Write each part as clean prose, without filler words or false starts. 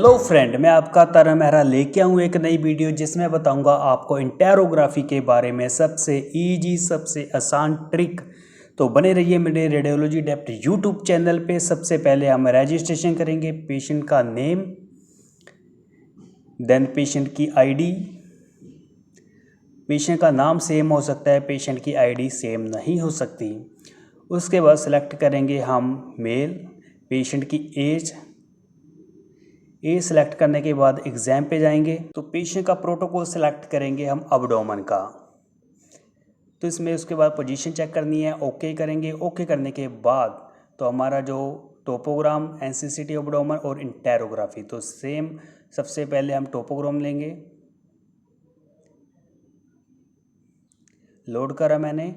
Hello friend, मैं आपका तारा मेहरा लेके आऊँ एक नई वीडियो जिसमें बताऊंगा आपको इंटेरोग्राफी के बारे में सबसे इजी सबसे आसान ट्रिक। तो बने रहिए मेरे रेडियोलॉजी डेप्थ यूट्यूब चैनल पे। सबसे पहले हम रजिस्ट्रेशन करेंगे, पेशेंट का नेम, देन पेशेंट की आईडी। पेशेंट का नाम सेम हो सकता है, पेशेंट की आईडी सेम नहीं हो सकती। उसके बाद सेलेक्ट करेंगे हम मेल। पेशेंट की एज सेलेक्ट करने के बाद एग्ज़ाम पे जाएंगे तो पेशेंट का प्रोटोकॉल सेलेक्ट करेंगे हम अब्डोमेन का। तो इसमें उसके बाद पोजीशन चेक करनी है, ओके करेंगे। ओके करने के बाद तो हमारा जो टोपोग्राम, एनसीसीटी अब्डोमेन और इंटेरोग्राफी, तो सेम सबसे पहले हम टोपोग्राम लेंगे। लोड करा मैंने,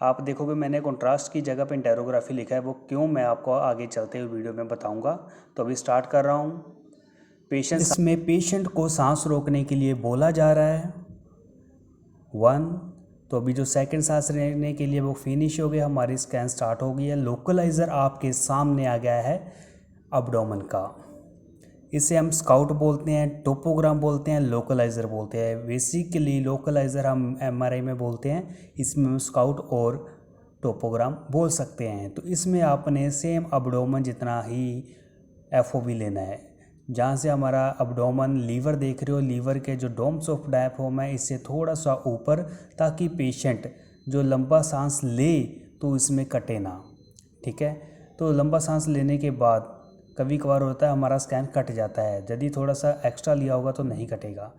आप देखोगे मैंने कंट्रास्ट की जगह पे इंटेरोग्राफी लिखा है, वो क्यों मैं आपको आगे चलते हुए वीडियो में बताऊंगा। तो अभी स्टार्ट कर रहा हूँ। इसमें पेशेंट को सांस रोकने के लिए बोला जा रहा है 1। तो अभी जो सेकंड सांस लेने के लिए वो फिनिश हो गया, हमारी स्कैन स्टार्ट हो गई है। लोकलाइज़र आपके सामने आ गया है अब्डोमेन का। इसे हम स्काउट बोलते हैं, टोपोग्राम बोलते हैं, लोकलाइज़र बोलते हैं। बेसिकली लोकलाइज़र हम एमआरआई में बोलते हैं, इसमें हम स्काउट और टोपोग्राम बोल सकते हैं। तो इसमें आपने सेम अब्डोमेन जितना ही एफओबी लेना है। जहाँ से हमारा अब्डोमेन लीवर देख रहे हो, लीवर के जो डोम्स ऑफ डायफ्राम है इससे थोड़ा सा ऊपर, ताकि पेशेंट जो लंबा सांस ले तो इसमें कटे ना। ठीक है, तो लंबा सांस लेने के बाद कभी कभार होता है हमारा स्कैन कट जाता है, यदि थोड़ा सा एक्स्ट्रा लिया होगा तो नहीं कटेगा।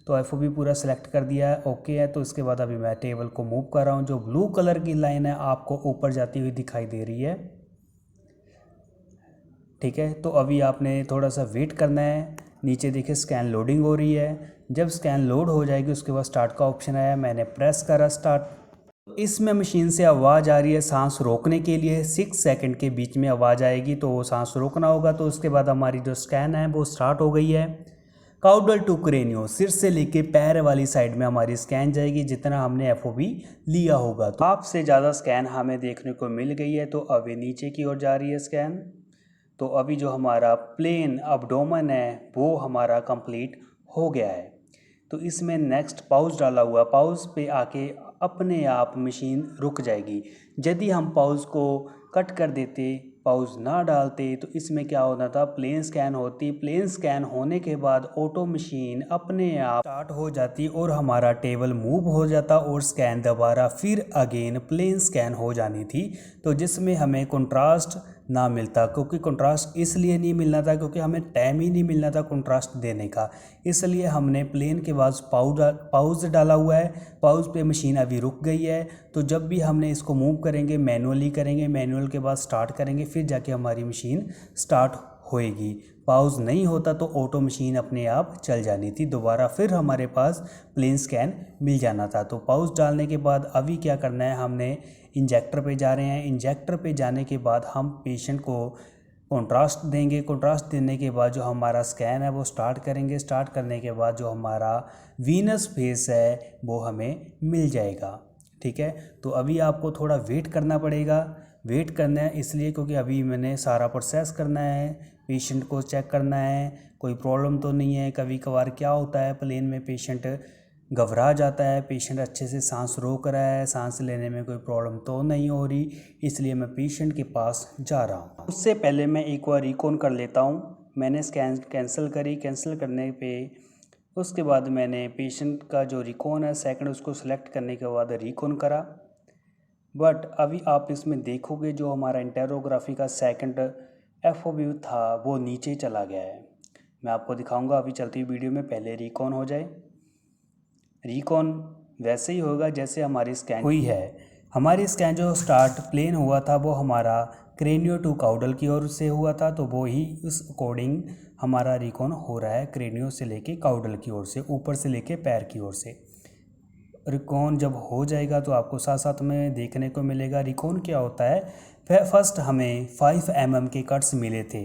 तो एफओबी पूरा सेलेक्ट कर दिया है, ओके है। तो इसके बाद अभी मैं टेबल को मूव कर रहा हूँ। जो ब्लू कलर की लाइन है आपको ऊपर जाती हुई दिखाई दे रही है। ठीक है, तो अभी आपने थोड़ा सा वेट करना है। नीचे देखिए स्कैन लोडिंग हो रही है। जब स्कैन लोड हो जाएगी उसके बाद स्टार्ट का ऑप्शन आया, मैंने प्रेस करा स्टार्ट। इसमें मशीन से आवाज़ आ रही है सांस रोकने के लिए। 6 सेकंड के बीच में आवाज़ आएगी तो वो सांस रोकना होगा। तो उसके बाद हमारी जो स्कैन है वो स्टार्ट हो गई है। काउडल टू क्रेनियो, सिर से लेके पैर वाली साइड में हमारी स्कैन जाएगी जितना हमने एफओबी लिया होगा। तो आपसे ज़्यादा स्कैन हमें देखने को मिल गई है। तो अभी नीचे की ओर जा रही है स्कैन। तो अभी जो हमारा प्लेन अब्डोमेन है वो हमारा कंप्लीट हो गया है। तो इसमें नेक्स्ट पाउज डाला हुआ, पाउज पे आके अपने आप मशीन रुक जाएगी। यदि हम पाउज को कट कर देते, पाउज ना डालते, तो इसमें क्या होना था, प्लेन स्कैन होती। प्लेन स्कैन होने के बाद ऑटो मशीन अपने आप स्टार्ट हो जाती और हमारा टेबल मूव हो जाता और स्कैन दोबारा फिर अगेन प्लेन स्कैन हो जानी थी। तो जिसमें हमें कंट्रास्ट ना मिलता, क्योंकि कंट्रास्ट इसलिए नहीं मिलना था क्योंकि हमें टाइम ही नहीं मिलना था कंट्रास्ट देने का। इसलिए हमने प्लेन के बाद पाउज डाला हुआ है। पाउज पे मशीन अभी रुक गई है। तो जब भी हमने इसको मूव करेंगे मैनुअली करेंगे, मैनुअल के बाद स्टार्ट करेंगे, फिर जाके हमारी मशीन स्टार्ट होएगी। पाउज नहीं होता तो ऑटो मशीन अपने आप चल जानी थी, दोबारा फिर हमारे पास प्लेन स्कैन मिल जाना था। तो पाउज डालने के बाद अभी क्या करना है, हमने इंजेक्टर पे जा रहे हैं। इंजेक्टर पे जाने के बाद हम पेशेंट को कॉन्ट्रास्ट देंगे। कॉन्ट्रास्ट देने के बाद जो हमारा स्कैन है वो स्टार्ट करेंगे। स्टार्ट करने के बाद जो हमारा वीनस फेस है वो हमें मिल जाएगा। ठीक है, तो अभी आपको थोड़ा वेट करना पड़ेगा। वेट करना है इसलिए क्योंकि अभी मैंने सारा प्रोसेस करना है, पेशेंट को चेक करना है कोई प्रॉब्लम तो नहीं है। कभी कभार क्या होता है, प्लेन में पेशेंट घबरा जाता है, पेशेंट अच्छे से सांस रोक रहा है, सांस लेने में कोई प्रॉब्लम तो नहीं हो रही, इसलिए मैं पेशेंट के पास जा रहा हूँ। उससे पहले मैं एक बार रिकॉन कर लेता हूँ। मैंने स्कैन कैंसिल करी, कैंसिल करने पे उसके बाद मैंने पेशेंट का जो रिकॉन है सेकंड, उसको सेलेक्ट करने के बाद रिकॉन करा। बट अभी आप इसमें देखोगे जो हमारा इंटेरोग्राफी का सेकंड एफओबी था वो नीचे चला गया है। मैं आपको दिखाऊंगा अभी चलती वीडियो में, पहले रिकॉन हो जाए। रिकॉन वैसे ही होगा जैसे हमारी स्कैन हुई है। हमारी स्कैन जो स्टार्ट प्लेन हुआ था वो हमारा क्रेनियो टू काउडल की ओर से हुआ था, तो वो ही उस अकॉर्डिंग हमारा रिकॉन हो रहा है क्रेनियो से लेके काउडल की ओर से, ऊपर से लेके पैर की ओर से। रिकॉन जब हो जाएगा तो आपको साथ साथ में देखने को मिलेगा। रिकॉन क्या होता है, फर्स्ट हमें 5 mm के कट्स मिले थे,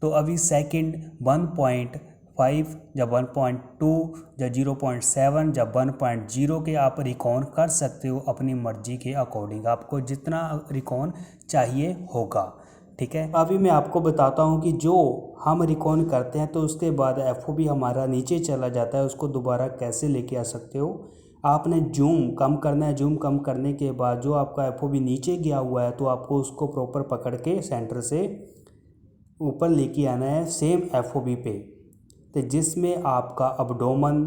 तो अभी सेकंड 1.5 या 1.2 या 0.7 या 1.0 के आप रिकॉन कर सकते हो अपनी मर्जी के अकॉर्डिंग, आपको जितना रिकॉन चाहिए होगा। ठीक है। अभी मैं आपको बताता हूँ कि जो हम रिकॉन करते हैं तो उसके बाद FOV हमारा नीचे चला जाता है, उसको दोबारा कैसे लेके आ सकते हो। आपने जूम कम करना है, जूम कम करने के बाद जो आपका FOV नीचे गया हुआ है तो आपको उसको प्रॉपर पकड़ के सेंटर से ऊपर लेके आना है सेम FOV पे, तो जिसमें आपका अबडोमन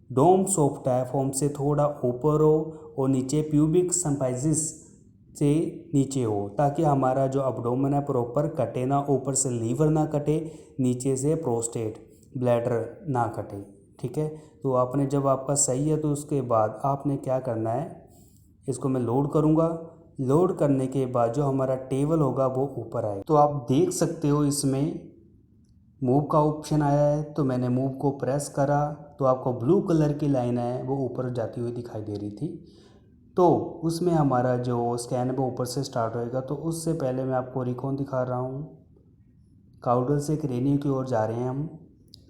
डोम सॉफ्ट डायाफ्राम से थोड़ा ऊपर हो और नीचे प्यूबिक सिम्फाइसिस से नीचे हो, ताकि हमारा जो अबडोमन है प्रॉपर कटे ना, ऊपर से लीवर ना कटे, नीचे से प्रोस्टेट ब्लैडर ना कटे। ठीक है, तो आपने जब आपका सही है तो उसके बाद आपने क्या करना है, इसको मैं लोड करूँगा। लोड करने के बाद जो हमारा टेबल होगा वो ऊपर आए, तो आप देख सकते हो इसमें मूव का ऑप्शन आया है। तो मैंने मूव को प्रेस करा तो आपको ब्लू कलर की लाइन है वो ऊपर जाती हुई दिखाई दे रही थी। तो उसमें हमारा जो स्कैन है वो ऊपर से स्टार्ट होएगा। तो उससे पहले मैं आपको रिकॉन दिखा रहा हूँ। काउडल से क्रेनियो की ओर जा रहे हैं, हम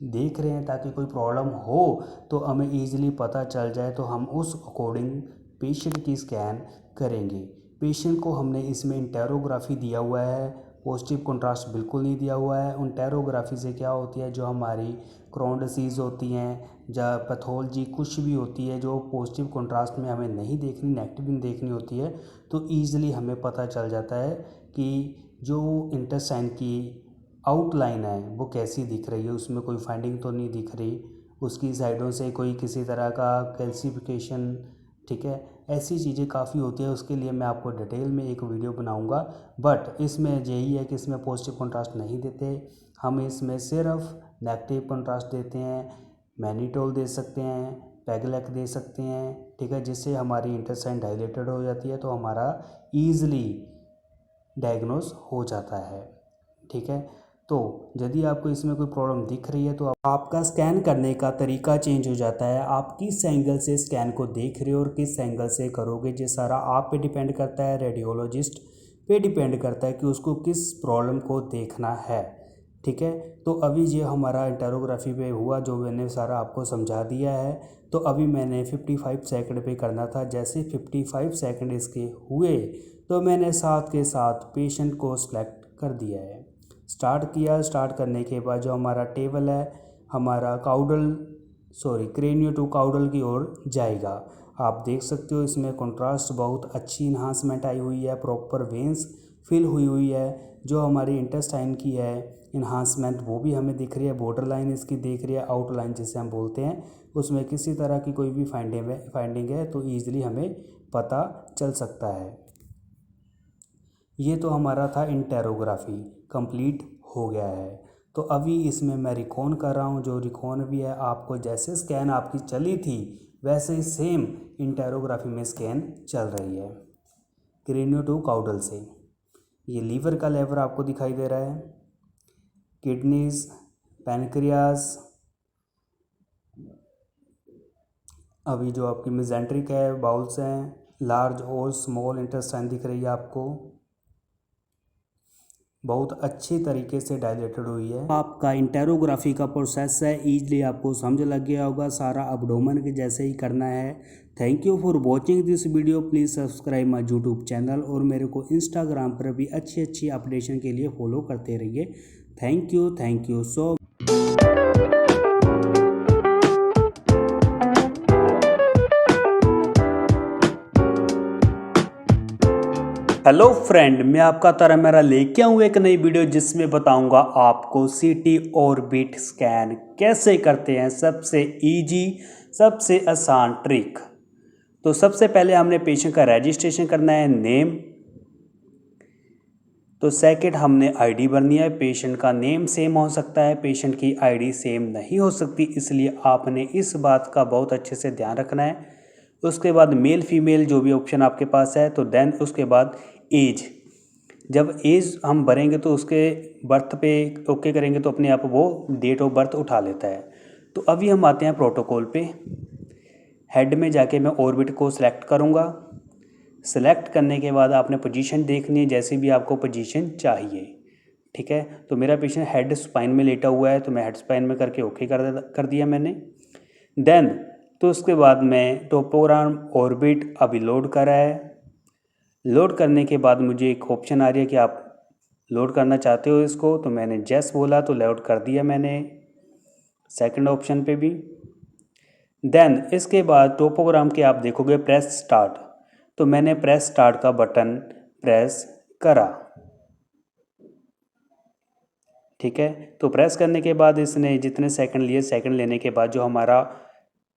देख रहे हैं ताकि कोई प्रॉब्लम हो तो हमें ईजिली पता चल जाए, तो हम उस अकॉर्डिंग पेशेंट की स्कैन करेंगे। पेशेंट को हमने इसमें इंटेरोग्राफी दिया हुआ है, पॉजिटिव कंट्रास्ट बिल्कुल नहीं दिया हुआ है। इंटेरोग्राफी से क्या होती है, जो हमारी क्रोन डिसीज़ होती हैं या पैथोलॉजी कुछ भी होती है जो पॉजिटिव कंट्रास्ट में हमें नहीं देखनी, नेगेटिव में देखनी होती है, तो ईजिली हमें पता चल जाता है कि जो इंटेस्टाइन की आउटलाइन है वो कैसी दिख रही है, उसमें कोई फाइंडिंग तो नहीं दिख रही, उसकी साइडों से कोई किसी तरह का कैल्सिफिकेशन। ठीक है, ऐसी चीज़ें काफ़ी होती है, उसके लिए मैं आपको डिटेल में एक वीडियो बनाऊंगा। बट इसमें यही है कि इसमें पॉजिटिव कंट्रास्ट नहीं देते, हम इसमें सिर्फ नेगेटिव कंट्रास्ट देते हैं। मैनिटोल दे सकते हैं, पैगलैक दे सकते हैं। ठीक है, जिससे हमारी इंटेस्टाइन डायलेटेड हो जाती है, तो हमारा ईज़िली डायग्नोस हो जाता है। ठीक है, तो यदि आपको इसमें कोई प्रॉब्लम दिख रही है तो आपका स्कैन करने का तरीका चेंज हो जाता है। आप किस एंगल से स्कैन को देख रहे हो और किस एंगल से करोगे, ये सारा आप पे डिपेंड करता है, रेडियोलॉजिस्ट पे डिपेंड करता है कि उसको किस प्रॉब्लम को देखना है। ठीक है, तो अभी ये हमारा इंटेरोग्राफी पे हुआ, जो मैंने सारा आपको समझा दिया है। तो अभी मैंने 55 सेकंड पे करना था, जैसे 55 सेकंड इसके हुए तो मैंने साथ के साथ पेशेंट को सिलेक्ट कर दिया है, स्टार्ट किया। स्टार्ट करने के बाद जो हमारा टेबल है हमारा क्रेनियो टू काउडल की ओर जाएगा। आप देख सकते हो इसमें कंट्रास्ट बहुत अच्छी इन्हांसमेंट आई हुई है, प्रॉपर वेंस फिल हुई हुई है। जो हमारी इंटेस्टाइन की है इन्हांसमेंट वो भी हमें दिख रही है, बॉर्डर लाइन इसकी दिख रही है, आउटलाइन जिसे हम बोलते हैं, उसमें किसी तरह की कोई भी फाइंडिंग है तो ईजिली हमें पता चल सकता है। ये तो हमारा था इंटेरोग्राफी, कंप्लीट हो गया है। तो अभी इसमें मैं रिकॉन कर रहा हूँ। जो रिकॉन भी है, आपको जैसे स्कैन आपकी चली थी वैसे ही सेम इंटेरोग्राफी में स्कैन चल रही है क्रेनियो टू काउडल से। ये लीवर का लेवर आपको दिखाई दे रहा है, किडनीज, पैनक्रियाज, अभी जो आपकी मेजेंट्रिक है, बाउल्स हैं, लार्ज और स्मॉल इंटेस्टाइन दिख रही है आपको, बहुत अच्छी तरीके से डायलेटेड हुई है। आपका इंटेरोग्राफी का प्रोसेस है, ईजिली आपको समझ लग गया होगा, सारा अबडोमन के जैसे ही करना है। Thank you for watching this video, please subscribe my YouTube channel और मेरे को इंस्टाग्राम पर भी अच्छी अच्छी अपडेशन के लिए फॉलो करते रहिए। Thank you so. Hello friend, मैं आपका तरह मेरा लेके आऊँ एक नई वीडियो जिसमें बताऊंगा आपको CT ऑर्बिट स्कैन कैसे करते हैं, सबसे इजी सबसे आसान ट्रिक। तो सबसे पहले हमने पेशेंट का रजिस्ट्रेशन करना है, नेम। तो सेकंड हमने ID भरनी है। पेशेंट का नेम सेम हो सकता है, पेशेंट की ID सेम नहीं हो सकती, इसलिए आपने इस बात का बहुत अच्छे से ध्यान रखना है। उसके बाद मेल फीमेल जो भी ऑप्शन आपके पास है, तो देन उसके बाद एज। जब एज हम भरेंगे तो उसके बर्थ पे ओके करेंगे तो अपने आप वो डेट ऑफ बर्थ उठा लेता है। तो अभी हम आते हैं प्रोटोकॉल पे। हेड में जाके मैं ऑर्बिट को सिलेक्ट करूँगा। सिलेक्ट करने के बाद आपने पोजीशन देखनी है, जैसी भी आपको पोजीशन चाहिए। ठीक है, तो मेरा पेशेंट हेड स्पाइन में लेटा हुआ है तो मैं हेड स्पाइन में करके ओके कर दिया मैंने। देन तो उसके बाद मैं टॉपर आर्म ऑर्बिट अभी लोड करा है। लोड करने के बाद मुझे एक ऑप्शन आ रही है कि आप लोड करना चाहते हो इसको, तो मैंने जैस बोला तो लोड कर दिया मैंने सेकंड ऑप्शन पे भी। देन इसके बाद टोपोग्राम के आप देखोगे प्रेस स्टार्ट, तो मैंने प्रेस स्टार्ट का बटन प्रेस करा। ठीक है, तो प्रेस करने के बाद इसने जितने सेकंड लिए, सेकंड लेने के बाद जो हमारा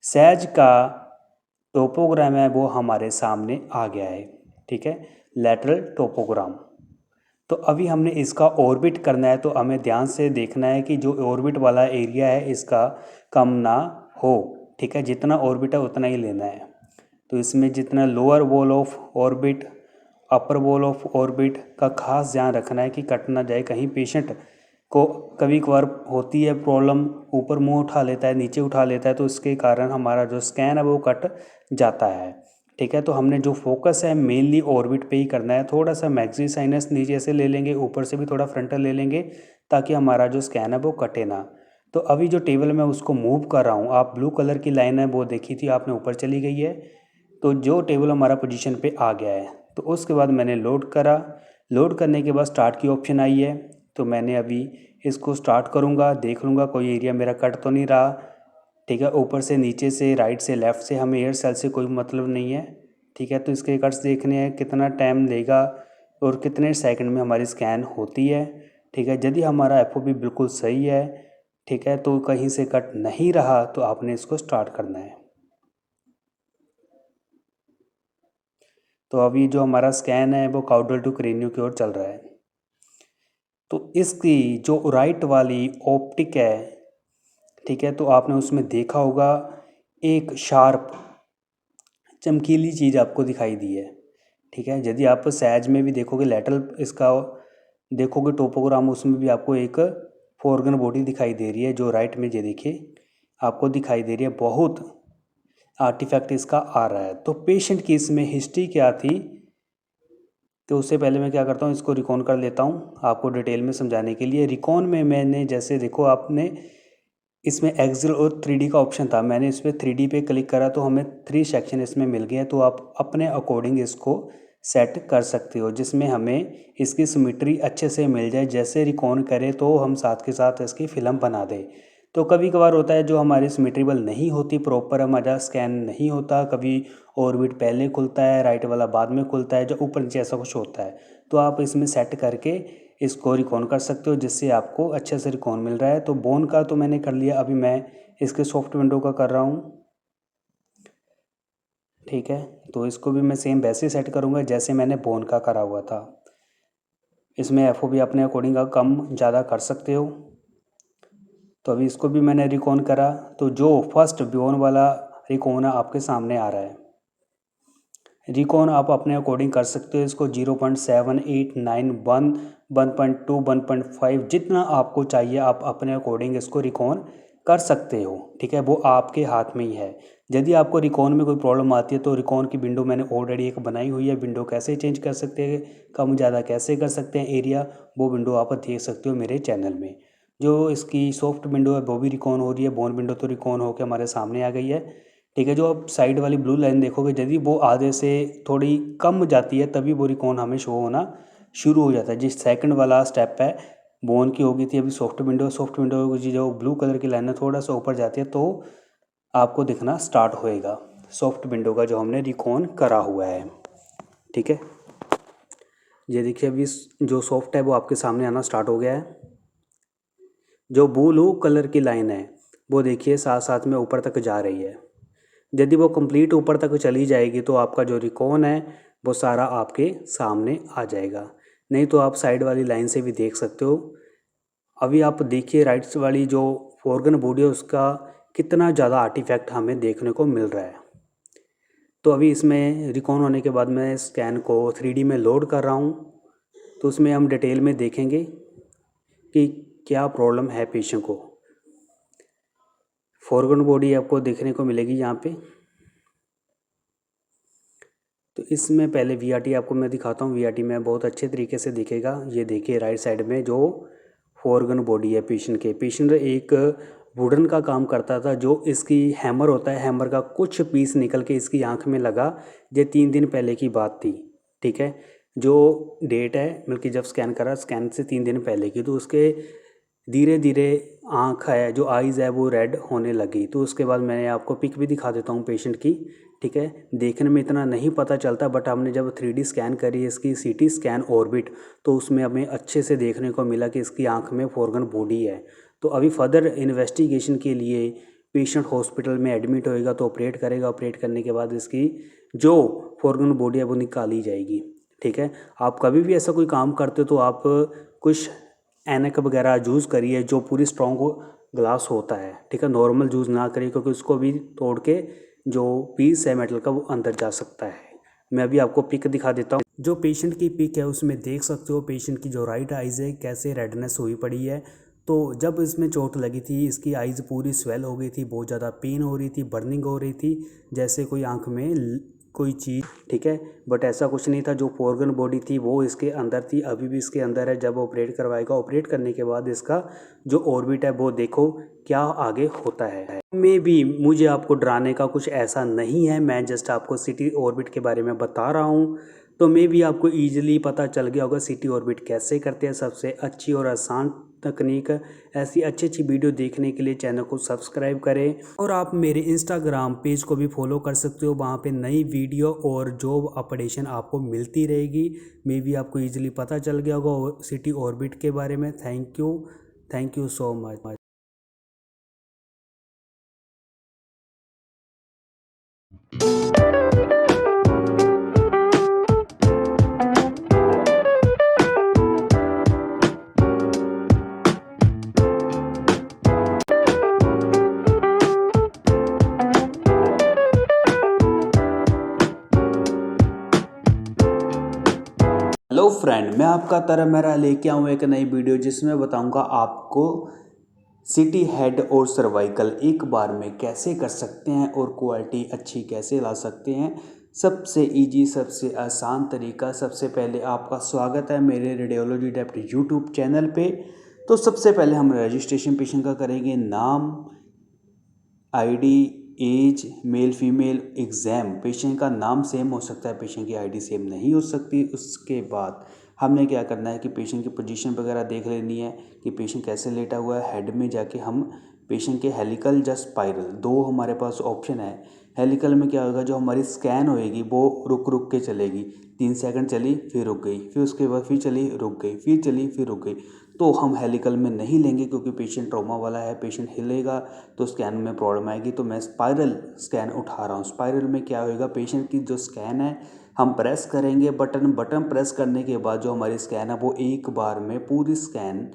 सहज का टोपोग्राम है वो हमारे सामने आ गया है। ठीक है, लैटरल टोपोग्राम। तो अभी हमने इसका ऑर्बिट करना है, तो हमें ध्यान से देखना है कि जो ऑर्बिट वाला एरिया है इसका कम ना हो। ठीक है, जितना ऑर्बिट है उतना ही लेना है। तो इसमें जितना lower wall of orbit, upper wall of orbit का खास ध्यान रखना है कि कट ना जाए। कहीं पेशेंट को कभी कभार होती है प्रॉब्लम, ऊपर मुंह उठा लेता है, नीचे उठा लेता है, तो इसके कारण हमारा जो स्कैन है वो कट जाता है। ठीक है, तो हमने जो फोकस है मेनली ऑर्बिट पे ही करना है। थोड़ा सा मैक्सी साइनस नीचे से ले लेंगे, ऊपर से भी थोड़ा फ्रंटल ले लेंगे, ताकि हमारा जो स्कैन है वो कटे ना। तो अभी जो टेबल मैं उसको मूव कर रहा हूँ, आप ब्लू कलर की लाइन है वो देखी थी आपने, ऊपर चली गई है। तो जो टेबल हमारा पोजीशन पे आ गया है, तो उसके बाद मैंने लोड करा। लोड करने के बाद स्टार्ट की ऑप्शन आई है, तो मैंने अभी इसको स्टार्ट करूँगा, देख लूँगा कोई एरिया मेरा कट तो नहीं रहा। ठीक है, ऊपर से नीचे से राइट से लेफ़्ट से हमें एयर सेल से कोई मतलब नहीं है। ठीक है, तो इसके कट्स देखने हैं कितना टाइम लेगा और कितने सेकंड में हमारी स्कैन होती है। ठीक है, यदि हमारा एफओबी बिल्कुल सही है, ठीक है, तो कहीं से कट नहीं रहा, तो आपने इसको स्टार्ट करना है। तो अभी जो हमारा स्कैन है वो काउडल टू क्रेनियो की ओर चल रहा है। तो इसकी जो राइट वाली ऑप्टिक है, ठीक है, तो आपने उसमें देखा होगा एक शार्प चमकीली चीज़ आपको दिखाई दी है। ठीक है, यदि आप सहज में भी देखोगे, लैटरल इसका देखोगे टोपोग्राम, उसमें भी आपको एक फोरगन बॉडी दिखाई दे रही है, जो राइट में ये देखिए आपको दिखाई दे रही है। बहुत आर्टिफैक्ट इसका आ रहा है। तो पेशेंट की इसमें हिस्ट्री क्या थी, तो उससे पहले मैं क्या करता हूँ, इसको रिकॉन कर लेता हूँ आपको डिटेल में समझाने के लिए। रिकॉन में मैंने जैसे देखो, आपने इसमें एक्सेल और 3D का ऑप्शन था, मैंने इस पर 3D पे क्लिक करा तो हमें 3 सेक्शन इसमें मिल गए हैं। तो आप अपने अकॉर्डिंग इसको सेट कर सकते हो, जिसमें हमें इसकी सिमेट्री अच्छे से मिल जाए। जैसे रिकॉन करे तो हम साथ के साथ इसकी फ़िल्म बना दें। तो कभी कभार होता है जो हमारी सिमेट्रिबल नहीं होती, प्रॉपर हमारा स्कैन नहीं होता, कभी ऑर्बिट पहले खुलता है, राइट वाला बाद में खुलता है, जो ऊपर नीचे ऐसा कुछ होता है। तो आप इसमें सेट करके इसको रिकॉन कर सकते हो, जिससे आपको अच्छे से रिकॉन मिल रहा है। तो बोन का तो मैंने कर लिया, अभी मैं इसके सॉफ्ट विंडो का कर रहा हूँ। ठीक है, तो इसको भी मैं सेम वैसे सेट करूँगा जैसे मैंने बोन का करा हुआ था। इसमें एफ ओ भी अपने अकॉर्डिंग कम ज़्यादा कर सकते हो। तो अभी इसको भी मैंने रिकॉन करा, तो जो फर्स्ट बोन वाला रिकॉन आपके सामने आ रहा है, रिकॉन आप अपने अकॉर्डिंग कर सकते हो। इसको 0.7, 8, 9, 1, 1.2, 1.5 जितना आपको चाहिए आप अपने अकॉर्डिंग इसको रिकॉन कर सकते हो। ठीक है, वो आपके हाथ में ही है। यदि आपको रिकॉन में कोई प्रॉब्लम आती है, तो रिकॉन की विंडो मैंने ऑलरेडी एक बनाई हुई है। विंडो कैसे चेंज कर सकते हैं, कम ज़्यादा कैसे कर सकते हैं एरिया, वो विंडो आप देख सकते हो मेरे चैनल में। जो इसकी सॉफ्ट विंडो है वो भी रिकॉन हो रही है, बोन विंडो तो रिकॉन होकर हमारे सामने आ गई है। ठीक है, जो आप साइड वाली ब्लू लाइन देखोगे, यदि वो आधे से थोड़ी कम जाती है तभी वो रिकॉन हमें शो होना शुरू हो जाता है। जिस सेकंड वाला स्टेप है बोन की होगी थी, अभी सॉफ्ट विंडो की जो ब्लू कलर की लाइन है थोड़ा सा ऊपर जाती है, तो आपको दिखना स्टार्ट होएगा सॉफ्ट विंडो का जो हमने रिकॉन करा हुआ है। ठीक है, ये देखिए अभी जो सॉफ्ट है वो आपके सामने आना स्टार्ट हो गया है। जो ब्लू कलर की लाइन है वो देखिए साथ साथ में ऊपर तक जा रही है। यदि वो कंप्लीट ऊपर तक चली जाएगी तो आपका जो रिकॉन है वो सारा आपके सामने आ जाएगा। नहीं तो आप साइड वाली लाइन से भी देख सकते हो। अभी आप देखिए राइट वाली जो फोरगन बॉडी है उसका कितना ज़्यादा आर्टिफैक्ट हमें देखने को मिल रहा है। तो अभी इसमें रिकॉन होने के बाद मैं स्कैन को 3D में लोड कर रहा हूँ, तो उसमें हम डिटेल में देखेंगे कि क्या प्रॉब्लम है पेशेंट को। फोरगन बॉडी आपको देखने को मिलेगी यहाँ पे। तो इसमें पहले वीआरटी आपको मैं दिखाता हूँ। वीआरटी में बहुत अच्छे तरीके से दिखेगा। ये देखिए राइट साइड में जो फोरगन बॉडी है पेशेंट के, पेशेंट एक वुडन का काम करता था, जो इसकी हैमर होता है, हैमर का कुछ पीस निकल के इसकी आंख में लगा। ये 3 दिन पहले की बात थी। ठीक है, जो डेट है मतलब कि जब स्कैन करा, स्कैन से 3 दिन पहले की, तो उसके धीरे धीरे आँख है जो आइज़ है वो रेड होने लगी। तो उसके बाद मैंने आपको पिक भी दिखा देता हूँ पेशेंट की, ठीक है। देखने में इतना नहीं पता चलता, बट हमने जब 3D स्कैन करी इसकी CT स्कैन ऑर्बिट, तो उसमें हमें अच्छे से देखने को मिला कि इसकी आँख में फोरगन बॉडी है। तो अभी फर्दर इन्वेस्टिगेशन के लिए पेशेंट हॉस्पिटल में एडमिट होएगा, तो ऑपरेट करेगा। ऑपरेट करने के बाद इसकी जो फोरगन बॉडी है वो निकाली जाएगी, ठीक है। आप कभी भी ऐसा कोई काम करते हो तो आप कुछ ऐनक वगैरह यूज़ करिए जो पूरी स्ट्रॉन्ग ग्लास होता है, ठीक है। नॉर्मल यूज़ ना करिए, क्योंकि उसको भी तोड़ के जो पीस है मेटल का वो अंदर जा सकता है। मैं अभी आपको पिक दिखा देता हूँ। जो पेशेंट की पिक है उसमें देख सकते हो पेशेंट की जो राइट आइज़ है कैसे रेडनेस हुई पड़ी है। तो जब इसमें चोट लगी थी इसकी आइज़ पूरी स्वेल हो गई थी, बहुत ज़्यादा पेन हो रही थी, बर्निंग हो रही थी, जैसे कोई आँख में कोई चीज़, ठीक है। बट ऐसा कुछ नहीं था। जो फोरगन बॉडी थी वो इसके अंदर थी, अभी भी इसके अंदर है। जब ऑपरेट करवाएगा, ऑपरेट करने के बाद इसका जो ऑर्बिट है वो देखो क्या आगे होता है। में भी मुझे आपको डराने का कुछ ऐसा नहीं है, मैं जस्ट आपको CT ऑर्बिट के बारे में बता रहा हूँ। तो मे भी आपको ईजिली पता चल गया होगा CT ऑर्बिट कैसे करते हैं। सबसे अच्छी और आसान तकनीक। ऐसी अच्छी अच्छी वीडियो देखने के लिए चैनल को सब्सक्राइब करें, और आप मेरे इंस्टाग्राम पेज को भी फॉलो कर सकते हो। वहाँ पे नई वीडियो और जॉब अपडेशन आपको मिलती रहेगी। मे भी आपको ईजिली पता चल गया होगा CT ऑर्बिट के बारे में। Thank you so much. Hello friend, मैं आपका तरह मेरा लेके आऊँ एक नई वीडियो, जिसमें बताऊंगा आपको CT हेड और सर्वाइकल एक बार में कैसे कर सकते हैं और क्वालिटी अच्छी कैसे ला सकते हैं। सबसे इजी, सबसे आसान तरीका। सबसे पहले आपका स्वागत है मेरे रेडियोलॉजी डेप्थ यूट्यूब चैनल पे। तो सबसे पहले हम रजिस्ट्रेशन पेशेंट का करेंगे। नाम, ID, age, male female, exam. Patient का नाम सेम हो सकता है, पेशेंट की ID सेम नहीं हो सकती। उसके बाद हमने क्या करना है कि पेशेंट की पोजीशन वगैरह देख लेनी है कि पेशेंट कैसे लेटा हुआ है। हेड में जाके हम पेशेंट के हेलिकल या स्पाइरल, दो हमारे पास ऑप्शन है। हेलिकल में क्या होगा, जो हमारी स्कैन होएगी वो रुक रुक के चलेगी। 3 सेकंड चली फिर रुक गई, फिर उसके बाद फिर चली रुक गई, फिर चली फिर रुक गई। तो हम हेलिकल में नहीं लेंगे, क्योंकि पेशेंट ट्रॉमा वाला है। पेशेंट हिलेगा तो स्कैन में प्रॉब्लम आएगी। तो मैं स्पाइरल स्कैन उठा रहा हूँ। स्पाइरल में क्या होएगा, पेशेंट की जो स्कैन है हम प्रेस करेंगे बटन प्रेस करने के बाद जो हमारी स्कैन है वो एक बार में पूरी स्कैन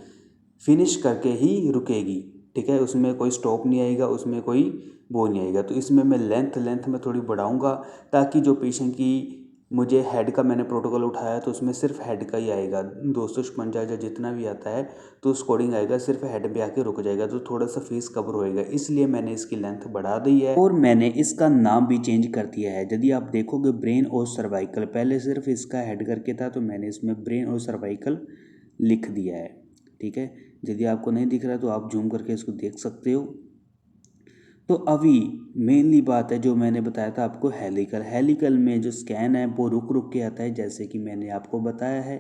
फिनिश करके ही रुकेगी, ठीक है। उसमें कोई स्टॉप नहीं आएगा, उसमें कोई वो नहीं आएगा। तो इसमें मैं लेंथ में थोड़ी बढ़ाऊंगा, ताकि जो पेशेंट की, मुझे हेड का मैंने प्रोटोकॉल उठाया तो उसमें सिर्फ हेड का ही आएगा। 256 या जितना भी आता है तो उस कोडिंग आएगा, सिर्फ हेड पे आके रुक जाएगा, तो थोड़ा सा फेस कवर होएगा। इसलिए मैंने इसकी लेंथ बढ़ा दी है, और मैंने इसका नाम भी चेंज कर दिया है। यदि आप देखोगे ब्रेन और सर्वाइकल, पहले सिर्फ इसका हेड करके था, तो मैंने इसमें ब्रेन और सर्वाइकल लिख दिया है, ठीक है। यदि आपको नहीं दिख रहा तो आप जूम करके इसको देख सकते हो। तो अभी मेनली बात है जो मैंने बताया था आपको, हेलिकल में जो स्कैन है वो रुक रुक के आता है, जैसे कि मैंने आपको बताया है।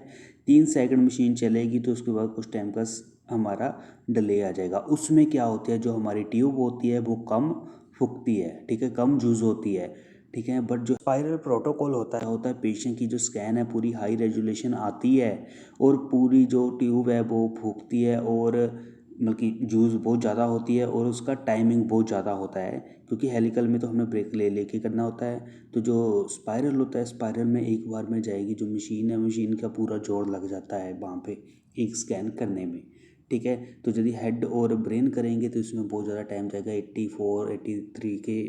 3 सेकंड मशीन चलेगी तो उसके बाद कुछ टाइम का हमारा डिले आ जाएगा। उसमें क्या होता है, जो हमारी ट्यूब होती है वो कम फूकती है, ठीक है, कम यूज़ होती है, ठीक है। बट जो स्पाइरल प्रोटोकॉल होता है पेशेंट की जो स्कैन है पूरी हाई रेजोल्यूशन आती है, और पूरी जो ट्यूब है वो फूकती है, और मतलब कि यूज़ बहुत ज़्यादा होती है, और उसका टाइमिंग बहुत ज़्यादा होता है, क्योंकि हेलिकल में तो हमें ब्रेक ले लेके करना होता है। तो जो स्पाइरल होता है, स्पाइरल में एक बार में जाएगी जो मशीन है, मशीन का पूरा जोर लग जाता है वहाँ पे एक स्कैन करने में, ठीक है। तो यदि हेड और ब्रेन करेंगे तो इसमें बहुत ज़्यादा टाइम जाएगा, 84 83 के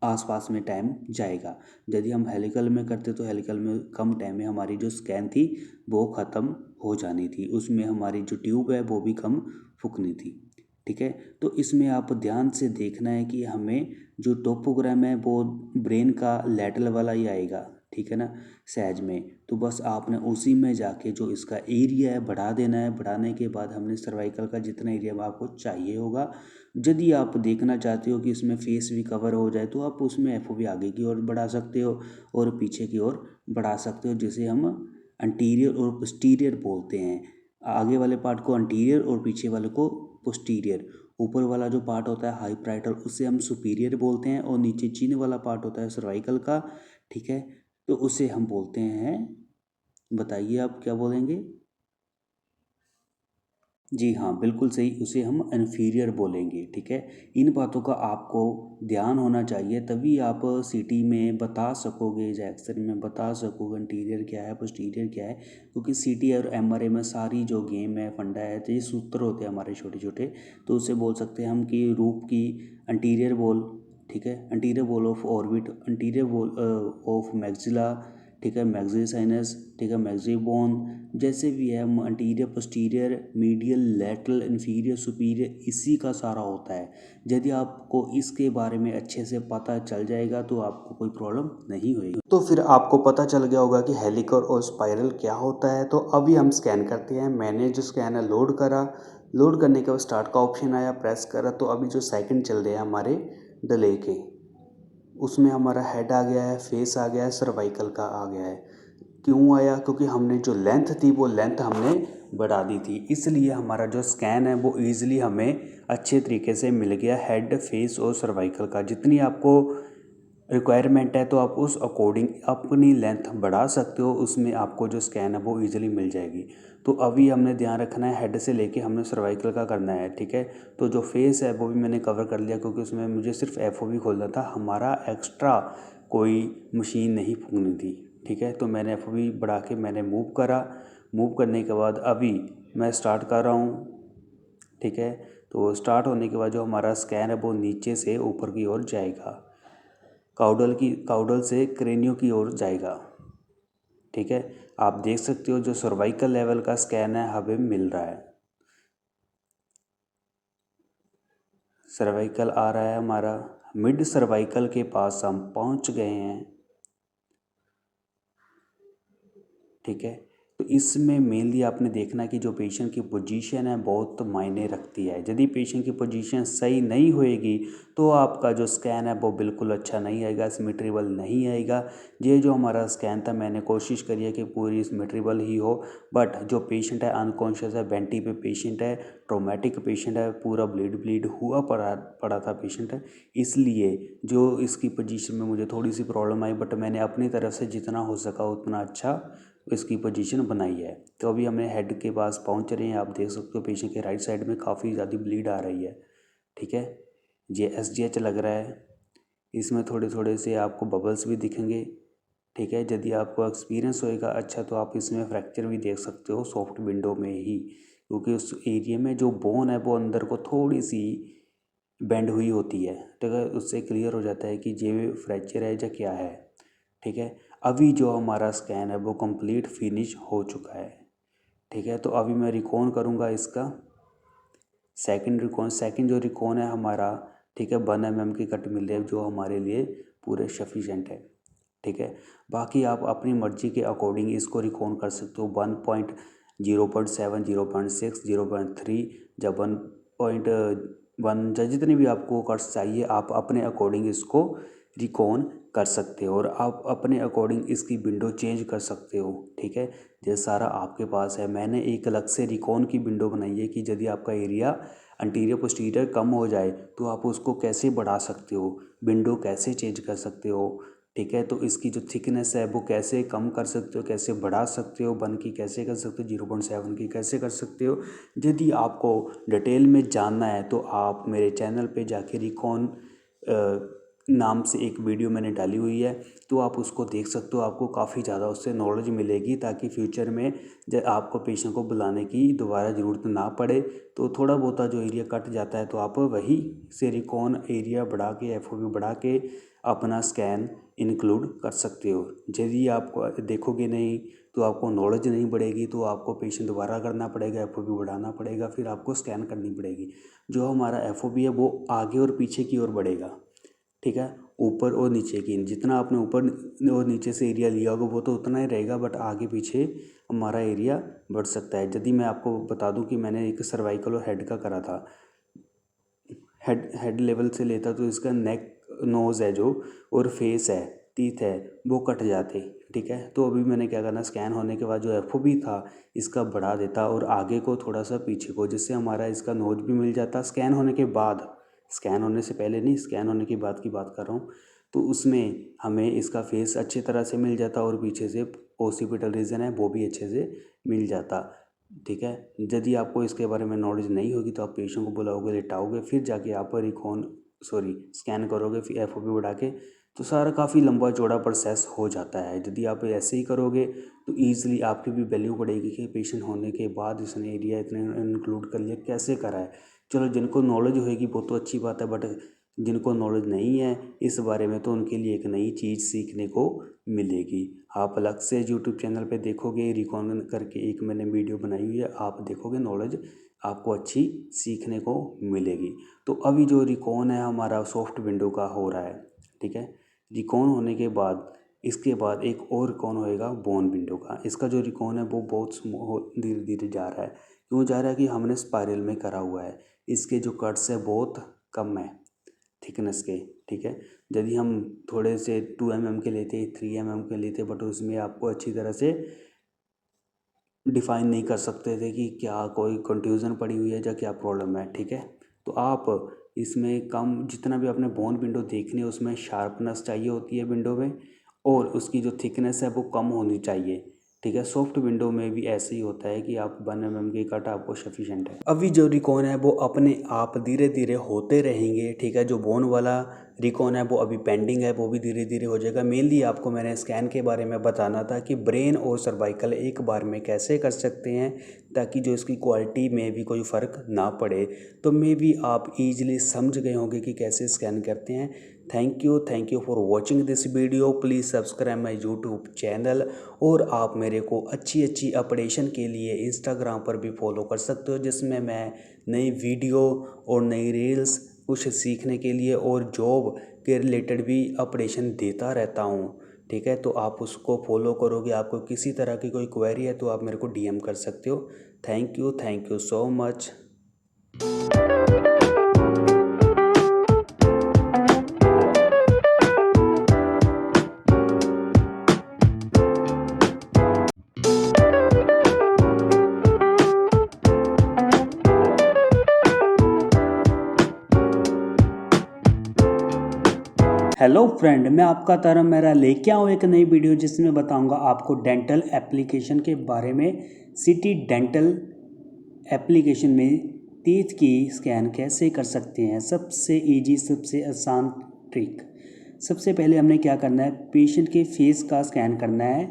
आसपास में टाइम जाएगा। यदि हम हेलिकल में करते तो हेलिकल में कम टाइम में हमारी जो स्कैन थी वो ख़त्म हो जानी थी, उसमें हमारी जो ट्यूब है वो भी कम फूकनी थी, ठीक है। तो इसमें आप ध्यान से देखना है कि हमें जो टोपोग्राम है वो ब्रेन का लेटरल वाला ही आएगा, ठीक है ना, सहज में। तो बस आपने उसी में जाके जो इसका एरिया है बढ़ा देना है। बढ़ाने के बाद हमने सर्वाइकल का जितना एरिया आपको चाहिए होगा यदि आप देखना चाहते हो कि इसमें फेस भी कवर हो जाए तो आप उसमें एफओवी आगे की ओर बढ़ा सकते हो और पीछे की ओर बढ़ा सकते हो, जिसे हम अंटीरियर और पोस्टीरियर बोलते हैं। आगे वाले पार्ट को अंटीरियर और पीछे वाले को पोस्टीरियर। ऊपर वाला जो पार्ट होता है हाई प्राइटल, उसे हम सुपीरियर बोलते हैं, और नीचे चिन वाला पार्ट होता है सर्वाइकल का, ठीक है, तो उसे हम बोलते हैं, बताइए आप क्या बोलेंगे? जी हाँ, बिल्कुल सही, उसे हम इन्फीरियर बोलेंगे, ठीक है। इन बातों का आपको ध्यान होना चाहिए, तभी आप सिटी में बता सकोगे, जैक्सन में बता सकोगे इंटीरियर क्या है पोस्टीरियर क्या है, क्योंकि सिटी और एमआरए में सारी जो गेम है फंडा है, तो ये सूत्र होते हैं हमारे छोटे छोटे, तो उसे बोल सकते हैं हम कि रूप की अंटीरियर वॉल, ठीक है, anterior wall of orbit, anterior wall of maxilla, ठीक है, मैक्सिली साइनस, ठीक है, मैक्सिली बोन, जैसे भी है, anterior posterior medial lateral inferior superior, इसी का सारा होता है। यदि आपको इसके बारे में अच्छे से पता चल जाएगा तो आपको कोई प्रॉब्लम नहीं होगी। तो फिर आपको पता चल गया होगा कि हेलिकल और स्पाइरल क्या होता है। तो अभी हम स्कैन करते हैं। मैंने जो स्कैन है लोड करा, लोड करने के बाद स्टार्ट का ऑप्शन आया, प्रेस करा, तो अभी जो सेकंड चल रहे हैं हमारे डिले के, उसमें हमारा हेड आ गया है, फेस आ गया है, सर्वाइकल का आ गया है। क्यों आया? क्योंकि हमने जो लेंथ थी वो लेंथ हमने बढ़ा दी थी, इसलिए हमारा जो स्कैन है वो ईज़िली हमें अच्छे तरीके से मिल गया हेड, फेस और सर्वाइकल का। जितनी आपको रिक्वायरमेंट है तो आप उस अकॉर्डिंग अपनी लेंथ बढ़ा सकते हो, उसमें आपको जो स्कैन है वो ईज़िली मिल जाएगी। तो अभी हमने ध्यान रखना है हेड से लेके हमने सर्वाइकल का करना है, ठीक है। तो जो फेस है वो भी मैंने कवर कर लिया, क्योंकि उसमें मुझे सिर्फ एफओवी खोलना था, हमारा एक्स्ट्रा कोई मशीन नहीं फूकनी थी, ठीक है। तो मैंने एफओवी बढ़ा के मैंने मूव करा, मूव करने के बाद अभी मैं स्टार्ट कर रहा हूँ, ठीक है। तो स्टार्ट होने के बाद जो हमारा स्कैन है वो नीचे से ऊपर की ओर जाएगा, काउडल से क्रेनियो की ओर जाएगा, ठीक है। आप देख सकते हो जो सर्वाइकल लेवल का स्कैन है हमें मिल रहा है, सर्वाइकल आ रहा है हमारा, मिड सर्वाइकल के पास हम पहुंच गए हैं, ठीक है। तो इसमें मेनली आपने देखना कि जो पेशेंट की पोजीशन है बहुत मायने रखती है। यदि पेशेंट की पोजीशन सही नहीं होएगी तो आपका जो स्कैन है वो बिल्कुल अच्छा नहीं आएगा, सिमेट्रिबल नहीं आएगा। ये जो हमारा स्कैन था मैंने कोशिश करी है कि पूरी सिमेट्रिबल ही हो, बट जो पेशेंट है अनकॉन्शियस है, वेंटी पे पेशेंट है, ट्रोमेटिक पेशेंट है, पूरा ब्लीड हुआ पड़ा था पेशेंट है, इसलिए जो इसकी पोजीशन में मुझे थोड़ी सी प्रॉब्लम आई, बट मैंने अपनी तरफ से जितना हो सका उतना अच्छा इसकी पोजीशन बनाई है। तो अभी हमें हेड के पास पहुंच रहे हैं, आप देख सकते हो पेशेंट के राइट साइड में काफ़ी ज़्यादा ब्लीड आ रही है, ठीक है। ये एसजीएच लग रहा है, इसमें थोड़े थोड़े से आपको बबल्स भी दिखेंगे, ठीक है। यदि आपको एक्सपीरियंस होएगा अच्छा तो आप इसमें फ्रैक्चर भी देख सकते हो सॉफ्ट विंडो में ही, क्योंकि उस एरिया में जो बोन है वो अंदर को थोड़ी सी बेंड हुई होती है, ठीक है। उससे क्लियर हो जाता है कि ये फ्रैक्चर है या क्या है, ठीक है। अभी जो हमारा स्कैन है वो कंप्लीट फिनिश हो चुका है, ठीक है। तो अभी मैं रिकॉन करूँगा इसका सेकंड जो रिकॉन है हमारा, ठीक है, 1 mm की कट मिल रही है जो हमारे लिए पूरे सफिशेंट है, ठीक है। बाकी आप अपनी मर्जी के अकॉर्डिंग इसको रिकॉन कर सकते हो, 1.0.7, 0.6, 0.3 या 1.1 या जितने भी आपको कट्स चाहिए आप अपने अकॉर्डिंग इसको रिकॉन कर सकते हो, और आप अपने अकॉर्डिंग इसकी विंडो चेंज कर सकते हो, ठीक है। ये सारा आपके पास है। मैंने एक अलग से रिकॉन की विंडो बनाई है कि यदि आपका एरिया अंटीरियर पोस्टीरियर कम हो जाए तो आप उसको कैसे बढ़ा सकते हो, विंडो कैसे चेंज कर सकते हो, ठीक है। तो इसकी जो थिकनेस है वो कैसे कम कर सकते हो, कैसे बढ़ा सकते हो, 1 की कैसे कर सकते हो, 0.7 की कैसे कर सकते हो। यदि आपको डिटेल में जानना है तो आप मेरे चैनल पे जाके रिकॉन नाम से एक वीडियो मैंने डाली हुई है, तो आप उसको देख सकते हो, आपको काफ़ी ज़्यादा उससे नॉलेज मिलेगी, ताकि फ्यूचर में जब आपको पेशेंट को बुलाने की दोबारा ज़रूरत ना पड़े। तो थोड़ा बहुत जो एरिया कट जाता है तो आप वही से रिकॉन एरिया बढ़ा के एफओवी बढ़ा के अपना स्कैन इंक्लूड कर सकते हो। यदि आपको देखोगे नहीं तो आपको नॉलेज नहीं बढ़ेगी, तो आपको पेशेंट दोबारा करना पड़ेगा, एफओवी बढ़ाना पड़ेगा, फिर आपको स्कैन करनी पड़ेगी। जो हमारा एफओवी है वो आगे और पीछे की ओर बढ़ेगा, ठीक है, ऊपर और नीचे की। जितना आपने ऊपर और नीचे से एरिया लिया होगा वो तो उतना ही रहेगा, बट आगे पीछे हमारा एरिया बढ़ सकता है। यदि मैं आपको बता दूं कि मैंने एक सर्वाइकल और हेड का करा था, हेड लेवल से लेता तो इसका नेक नोज़ है जो और फेस है, टीथ है, वो कट जाते। ठीक है, तो अभी मैंने क्या करना, स्कैन होने के बाद जो एफओबी था इसका बढ़ा देता और आगे को थोड़ा सा पीछे को, जिससे हमारा इसका नोज भी मिल जाता स्कैन होने के बाद। स्कैन होने से पहले नहीं, स्कैन होने के बाद की बात कर रहा हूँ। तो उसमें हमें इसका फेस अच्छी तरह से मिल जाता और पीछे से ओसिपिटल रीजन है वो भी अच्छे से मिल जाता। ठीक है, यदि आपको इसके बारे में नॉलेज नहीं होगी तो आप पेशेंट को बुलाओगे, लेटाओगे, फिर जाके आप स्कैन करोगे, फिर एफओबी बढ़ा के, तो सारा काफ़ी लंबा चौड़ा प्रोसेस हो जाता है। यदि आप ऐसे ही करोगे तो ईज़िली आपकी भी वैल्यू बढ़ेगी कि पेशेंट होने के बाद इसने एरिया इतने इंक्लूड कर लिया, कैसे करा है। चलो जिनको नॉलेज होगी वो तो अच्छी बात है, बट जिनको नॉलेज नहीं है इस बारे में तो उनके लिए एक नई चीज़ सीखने को मिलेगी। आप अलग से यूट्यूब चैनल पे देखोगे, रिकॉन करके एक मैंने वीडियो बनाई हुई है, आप देखोगे, नॉलेज आपको अच्छी सीखने को मिलेगी। तो अभी जो रिकॉन है हमारा सॉफ्ट विंडो का हो रहा है। ठीक है, रिकॉन होने के बाद इसके बाद एक और रिकॉन होएगा बोन विंडो का। इसका जो रिकॉन है वो बहुत धीरे धीरे जा रहा है। क्यों जा रहा है कि हमने स्पाइरल में करा हुआ है, इसके जो कट्स है बहुत कम है थिकनेस के। ठीक है, यदि हम थोड़े से 2 mm के लेते, 3 mm के लेते, बट उसमें आपको अच्छी तरह से डिफ़ाइन नहीं कर सकते थे कि क्या कोई कंफ्यूजन पड़ी हुई है या क्या प्रॉब्लम है। ठीक है, तो आप इसमें कम, जितना भी आपने बोन विंडो देखनी है उसमें शार्पनेस चाहिए होती है विंडो में, और उसकी जो थिकनेस है वो कम होनी चाहिए। ठीक है, सॉफ्ट विंडो में भी ऐसे ही होता है कि आप 1 mm की कट आपको सफिशेंट है। अभी जो रिकॉन है वो अपने आप धीरे धीरे होते रहेंगे। ठीक है, जो बोन वाला रिकॉन है वो अभी पेंडिंग है, वो भी धीरे धीरे हो जाएगा। मेनली आपको मैंने स्कैन के बारे में बताना था कि ब्रेन और सर्वाइकल एक बार में कैसे कर सकते हैं ताकि जो इसकी क्वालिटी में भी कोई फ़र्क ना पड़े। तो मे भी आप ईजिली समझ गए होंगे कि कैसे स्कैन करते हैं। Thank you for watching this video. Please subscribe my YouTube channel, और आप मेरे को अच्छी अच्छी अपडेशन के लिए इंस्टाग्राम पर भी फॉलो कर सकते हो, जिसमें मैं नई वीडियो और नई रील्स कुछ सीखने के लिए और जॉब के रिलेटेड भी अपडेशन देता रहता हूँ। ठीक है, तो आप उसको फॉलो करोगे। आपको किसी तरह की कोई क्वेरी है तो आप मेरे को डीएम कर सकते हो। Thank you so much. Hello friend, मैं आपका तरम मेरा लेके आऊँ एक नई वीडियो जिसमें बताऊंगा आपको डेंटल एप्लीकेशन के बारे में। सिटी डेंटल एप्लीकेशन में टीथ की स्कैन कैसे कर सकते हैं, सबसे इजी सबसे आसान ट्रिक। सबसे पहले हमने क्या करना है, पेशेंट के फेस का स्कैन करना है,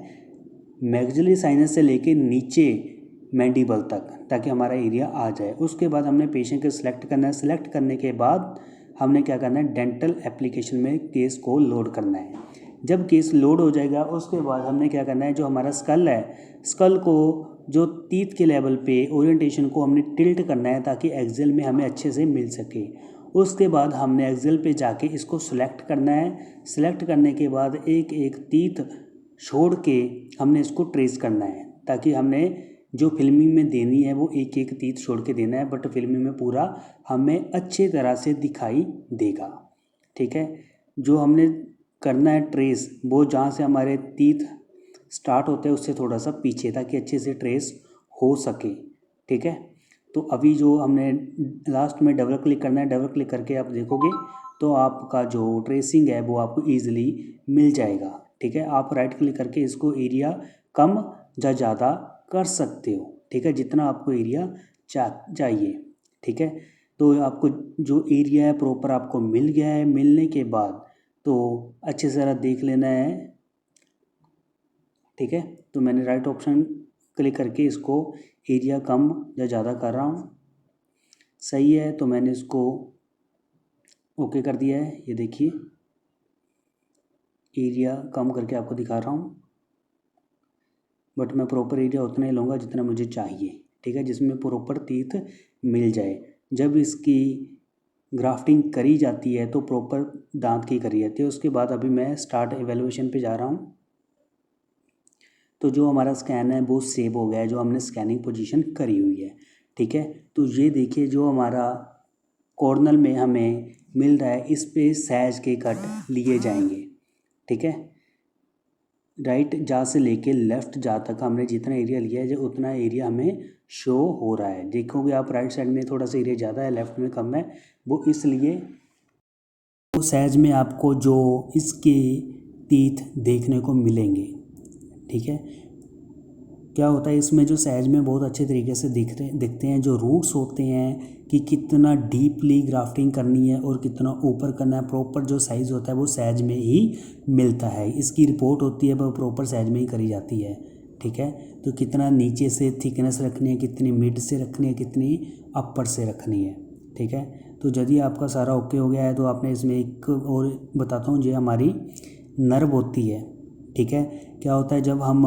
मैक्सिलरी साइनस से लेके नीचे मैंडिबल तक, ताकि हमारा एरिया आ जाए। उसके बाद हमने पेशेंट को सिलेक्ट करना है। सिलेक्ट करने के बाद हमने क्या करना है, डेंटल एप्लीकेशन में केस को लोड करना है। जब केस लोड हो जाएगा उसके बाद हमने क्या करना है, जो हमारा स्कल है, स्कल को जो टीथ के लेवल पे ओरिएंटेशन को हमने टिल्ट करना है ताकि एक्सेल में हमें अच्छे से मिल सके। उसके बाद हमने एक्सेल पे जाके इसको सिलेक्ट करना है। सिलेक्ट करने के बाद एक एक टीथ छोड़ के हमने इसको ट्रेस करना है, ताकि हमने जो फिल्मिंग में देनी है वो एक एक टीथ छोड़ के देना है, बट फिल्मिंग में पूरा हमें अच्छी तरह से दिखाई देगा। ठीक है, जो हमने करना है ट्रेस, वो जहाँ से हमारे टीथ स्टार्ट होते हैं उससे थोड़ा सा पीछे, ताकि अच्छे से ट्रेस हो सके। ठीक है, तो अभी जो हमने लास्ट में डबल क्लिक करना है, डबल क्लिक करके आप देखोगे तो आपका जो ट्रेसिंग है वो आपको ईजिली मिल जाएगा। ठीक है, आप राइट क्लिक करके इसको एरिया कम या ज़्यादा कर सकते हो। ठीक है, जितना आपको एरिया चाहिए। ठीक है, तो आपको जो एरिया है प्रॉपर आपको मिल गया है। मिलने के बाद तो अच्छे से ज़रा देख लेना है। ठीक है, तो मैंने राइट ऑप्शन क्लिक करके इसको एरिया कम या ज़्यादा कर रहा हूँ। सही है, तो मैंने इसको ओके कर दिया है। ये देखिए एरिया कम करके आपको दिखा रहा हूँ, बट मैं प्रॉपर एरिया उतना ही लूँगा जितना मुझे चाहिए। ठीक है, जिसमें प्रॉपर टीथ मिल जाए। जब इसकी ग्राफ्टिंग करी जाती है तो प्रॉपर दांत की करी जाती है। उसके बाद अभी मैं स्टार्ट एवेल्युएशन पे जा रहा हूँ। तो जो हमारा स्कैन है वो सेव हो गया है, जो हमने स्कैनिंग पोजीशन करी हुई है। ठीक है, तो ये देखिए जो हमारा कॉर्नर में हमें मिल रहा है, इस पे सैज के कट लिए जाएंगे। ठीक है, राइट जा से लेके लेफ़्ट जा तक हमने जितना एरिया लिया है जो उतना एरिया हमें शो हो रहा है। देखोगे आप राइट साइड में थोड़ा सा एरिया ज़्यादा है, लेफ़्ट में कम है, वो इसलिए तो सैज में आपको जो इसके टीथ देखने को मिलेंगे। ठीक है, क्या होता है इसमें जो सैज में बहुत अच्छे तरीके से दिखते हैं जो रूट्स होते हैं कि कितना डीपली ग्राफ्टिंग करनी है और कितना ऊपर करना है, प्रॉपर जो साइज़ होता है वो सैज में ही मिलता है। इसकी रिपोर्ट होती है वो प्रॉपर सैज में ही करी जाती है। ठीक है, तो कितना नीचे से थिकनेस रखनी है, कितनी मिड से रखनी है, कितनी अपर से रखनी है। ठीक है, तो यदि आपका सारा ओके हो गया है तो आपने इसमें एक और बताता हूँ, जो हमारी नर्व होती है। ठीक है, क्या होता है जब हम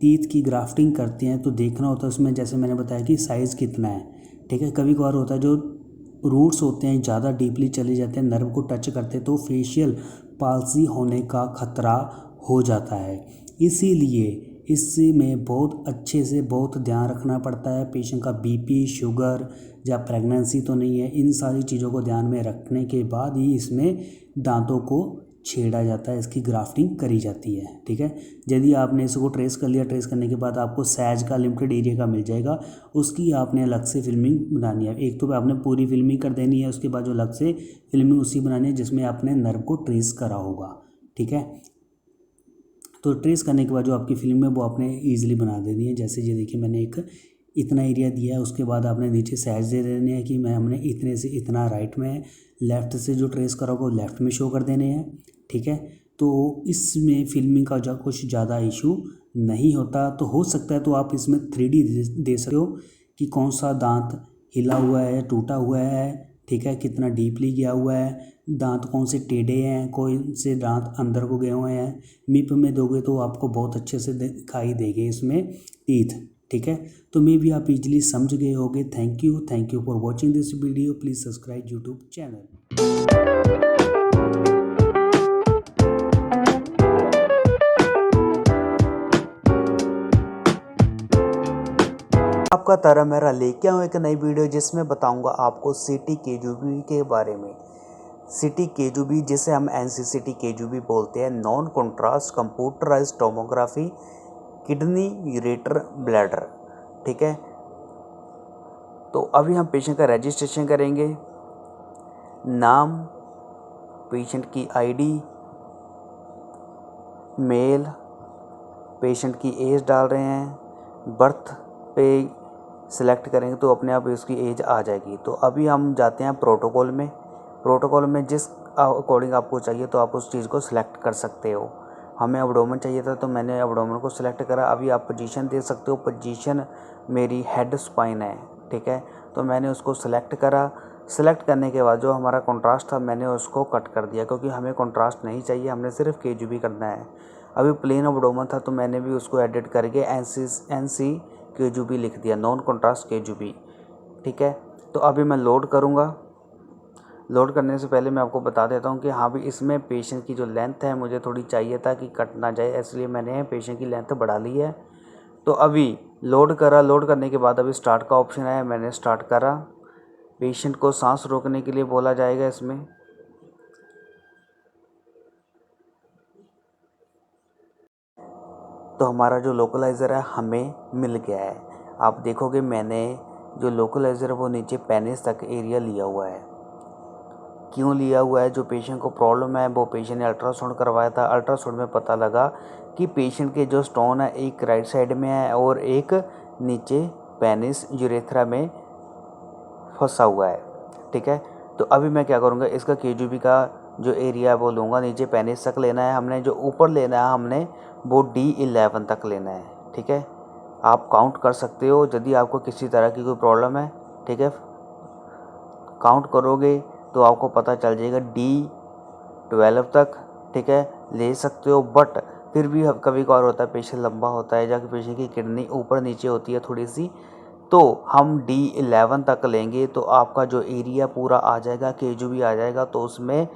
टीथ की ग्राफ्टिंग करते हैं तो देखना होता है उसमें, जैसे मैंने बताया कि साइज़ कितना है। ठीक है, कभी कभार होता है जो रूट्स होते हैं ज़्यादा डीपली चले जाते हैं, नर्व को टच करते हैं तो फेशियल पाल्सी होने का खतरा हो जाता है। इसीलिए इसमें बहुत अच्छे से बहुत ध्यान रखना पड़ता है। पेशेंट का बीपी, शुगर या प्रेगनेंसी तो नहीं है, इन सारी चीज़ों को ध्यान में रखने के बाद ही इसमें दांतों को छेड़ा जाता है, इसकी ग्राफ्टिंग करी जाती है। ठीक है, यदि आपने इसको ट्रेस कर लिया, ट्रेस करने के बाद आपको सैज का लिमिटेड एरिया का मिल जाएगा, उसकी आपने अलग से फिल्मिंग बनानी है। एक तो आपने पूरी फिल्मिंग कर देनी है, उसके बाद जो अलग से फिल्मिंग उसी बनानी है जिसमें आपने नर्व को ट्रेस करा होगा। ठीक है, तो ट्रेस करने के बाद जो आपकी फिल्म है वो आपने ईजिली बना देनी है। जैसे ये देखिए मैंने एक इतना एरिया दिया है, उसके बाद आपने नीचे सैज दे देने हैं कि मैं हमने इतने से इतना राइट में, लेफ़्ट से जो ट्रेस करा होगा वो लेफ़्ट में शो कर देने हैं। ठीक है, तो इसमें फिल्मिंग का जो कुछ ज़्यादा इशू नहीं होता। तो हो सकता है तो आप इसमें 3D दे सकते हो कि कौन सा दांत हिला हुआ है, टूटा हुआ है। ठीक है, कितना डीपली गया हुआ है, दांत कौन से टेढ़े हैं, कौन से दांत अंदर को गए हुए हैं। मिप में दोगे तो आपको बहुत अच्छे से दिखाई देंगे इसमें टीथ। ठीक है, तो मे भी आप इजीली समझ गए होगे। Thank you for watching this video. Please subscribe YouTube channel. आपका तारा मेरा लेके आऊँ एक नई वीडियो जिसमें बताऊंगा आपको सीटी केजूबी के बारे में। सीटी केजूबी जिसे हम एनसीसीटी केजूबी बोलते हैं, non contrast computerised tomography kidney ureter bladder. ठीक है, तो अभी हम पेशेंट का रजिस्ट्रेशन करेंगे। नाम, पेशेंट की आईडी, मेल, पेशेंट की एज डाल रहे हैं, बर्थ पे सिलेक्ट करेंगे तो अपने आप उसकी एज आ जाएगी। तो अभी हम जाते हैं प्रोटोकॉल में। प्रोटोकॉल में जिस अकॉर्डिंग आपको चाहिए तो आप उस चीज़ को सिलेक्ट कर सकते हो। हमें एब्डोमेन चाहिए था तो मैंने एब्डोमेन को सिलेक्ट करा। अभी आप पोजीशन दे सकते हो, पोजीशन मेरी हेड स्पाइन है। ठीक है, तो मैंने उसको सिलेक्ट करा। सिलेक्ट करने के बाद जो हमारा कॉन्ट्रास्ट था मैंने उसको कट कर दिया, क्योंकि हमें कॉन्ट्रास्ट नहीं चाहिए, हमने सिर्फ केजूबी करना है। अभी प्लेन एब्डोमेन था तो मैंने भी उसको एडिट करके एनसी केजूबी लिख दिया, नॉन कॉन्ट्रास्ट केजूबी। ठीक है, तो अभी मैं लोड करूँगा। लोड करने से पहले मैं आपको बता देता हूँ कि हाँ भी इसमें पेशेंट की जो लेंथ है मुझे थोड़ी चाहिए था कि कट ना जाए, इसलिए मैंने पेशेंट की लेंथ बढ़ा ली है। तो अभी लोड करा, लोड करने के बाद अभी स्टार्ट का ऑप्शन आया, मैंने स्टार्ट करा। पेशेंट को सांस रोकने के लिए बोला जाएगा इसमें। तो हमारा जो लोकलाइज़र है हमें मिल गया है। आप देखोगे मैंने जो लोकलाइज़र है वो नीचे पेनिस तक एरिया लिया हुआ है। क्यों लिया हुआ है? जो पेशेंट को प्रॉब्लम है वो पेशेंट ने अल्ट्रासाउंड करवाया था। अल्ट्रासाउंड में पता लगा कि पेशेंट के जो स्टोन है एक राइट साइड में है और एक नीचे पेनिस यूरेथ्रा में फंसा हुआ है। ठीक है, तो अभी मैं क्या करूँगा, इसका केजूबी का जो एरिया है वो लूँगा। नीचे पेनिस तक लेना है हमने, जो ऊपर लेना है हमने वो D11 तक लेना है। ठीक है, आप काउंट कर सकते हो यदि आपको किसी तरह की कोई प्रॉब्लम है। ठीक है, काउंट करोगे तो आपको पता चल जाएगा D12 तक। ठीक है, ले सकते हो, बट फिर भी कभी कभार होता है पेशेंट लंबा होता है, जाके पेशेंट की किडनी ऊपर नीचे होती है थोड़ी सी, तो हम D11 तक लेंगे तो आपका जो एरिया पूरा आ जाएगा, केजूबी आ जाएगा। तो उसमें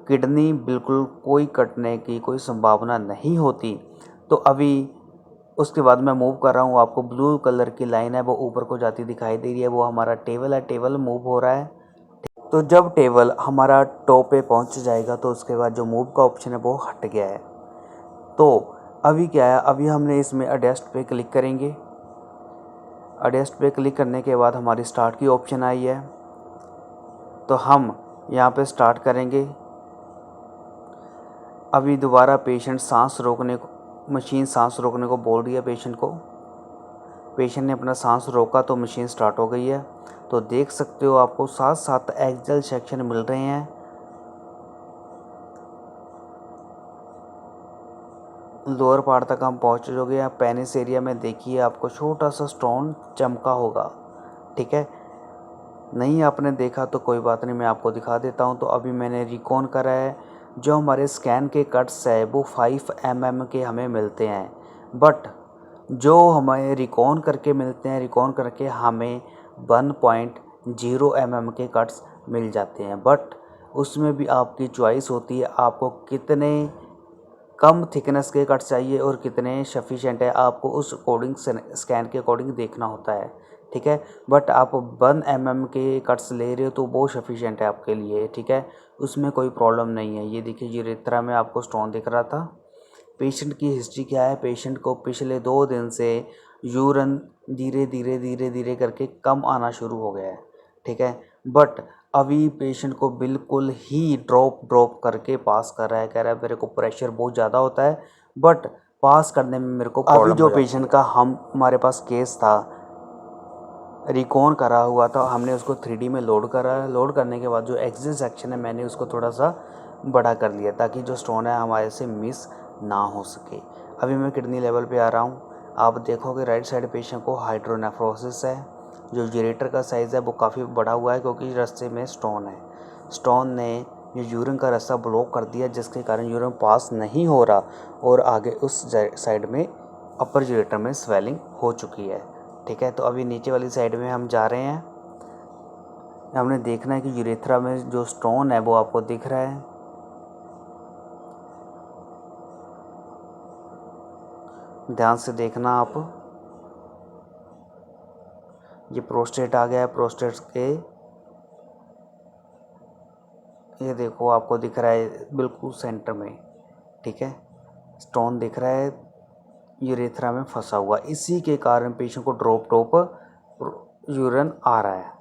किडनी बिल्कुल कोई कटने की कोई संभावना नहीं होती। तो अभी उसके बाद मैं मूव कर रहा हूँ, आपको ब्लू कलर की लाइन है वो ऊपर को जाती दिखाई दे रही है, वो हमारा टेबल है, टेबल मूव हो रहा है। तो जब टेबल हमारा टॉप पे पहुंच जाएगा तो उसके बाद जो मूव का ऑप्शन है वो हट गया है। तो अभी क्या है, अभी हमने इसमें एडजस्ट पे क्लिक करेंगे। एडजस्ट पे क्लिक करने के बाद हमारी स्टार्ट की ऑप्शन आई है, तो हम यहाँ पे स्टार्ट करेंगे। अभी दोबारा पेशेंट सांस रोकने को, मशीन सांस रोकने को बोल रही है पेशेंट को। पेशेंट ने अपना सांस रोका तो मशीन स्टार्ट हो गई है। तो देख सकते हो आपको 7 एक्सेल सेक्शन मिल रहे हैं। लोअर पार्ट तक हम पहुंच चुके हैं। पेनिस एरिया में देखिए आपको छोटा सा स्टोन चमका होगा, ठीक है। नहीं आपने देखा तो कोई बात नहीं, मैं आपको दिखा देता हूं। तो अभी मैंने रिकॉन करा है। जो हमारे स्कैन के कट्स है वो 5 mm के हमें मिलते हैं, बट जो हमें रिकॉन करके मिलते हैं, रिकॉन करके हमें 1.0 mm के कट्स मिल जाते हैं। बट उसमें भी आपकी चॉइस होती है, आपको कितने कम थिकनेस के कट चाहिए और कितने सफिशेंट है, आपको उस अकॉर्डिंग स्कैन के अकॉर्डिंग देखना होता है, ठीक है। बट आप 1 mm के कट्स ले रहे हो तो वो सफिशेंट है आपके लिए, ठीक है, उसमें कोई प्रॉब्लम नहीं है। ये देखिए यूरेथ्रा में आपको स्टोन दिख रहा था। पेशेंट की हिस्ट्री क्या है, पेशेंट को पिछले 2 दिन से यूरन धीरे धीरे करके कम आना शुरू हो गया है, ठीक है। बट अभी पेशेंट को बिल्कुल ही ड्रॉप करके पास कर रहा है। कह रहा है मेरे को प्रेशर बहुत ज़्यादा होता है, बट पास करने में मेरे को प्रॉब्लम। अभी जो पेशेंट का हमारे पास केस था, रिकॉन करा हुआ था, हमने उसको 3D में लोड करा है। लोड करने के बाद जो एक्सिस सेक्शन है मैंने उसको थोड़ा सा बड़ा कर लिया ताकि जो स्टोन है हमारे से मिस ना हो सके। अभी मैं किडनी लेवल पे आ रहा हूँ। आप देखोगे राइट साइड पेशेंट को हाइड्रोनेफ्रोसिस है। जो यूरेटर का साइज़ है वो काफ़ी बड़ा हुआ है क्योंकि रास्ते में स्टोन है। स्टोन ने ये यूरिन का रास्ता ब्लॉक कर दिया, जिसके कारण यूरिन पास नहीं हो रहा और आगे उस साइड में अपर यूरेटर में स्वेलिंग हो चुकी है, ठीक है। तो अभी नीचे वाली साइड में हम जा रहे हैं। हमने देखना है कि यूरेथ्रा में जो स्टोन है वो आपको दिख रहा है। ध्यान से देखना आप। ये प्रोस्टेट आ गया है। प्रोस्टेट के ये देखो आपको दिख रहा है बिल्कुल सेंटर में, ठीक है, स्टोन दिख रहा है यूरेथ्रा में फंसा हुआ। इसी के कारण पेशेंट को ड्रॉप यूरिन आ रहा है।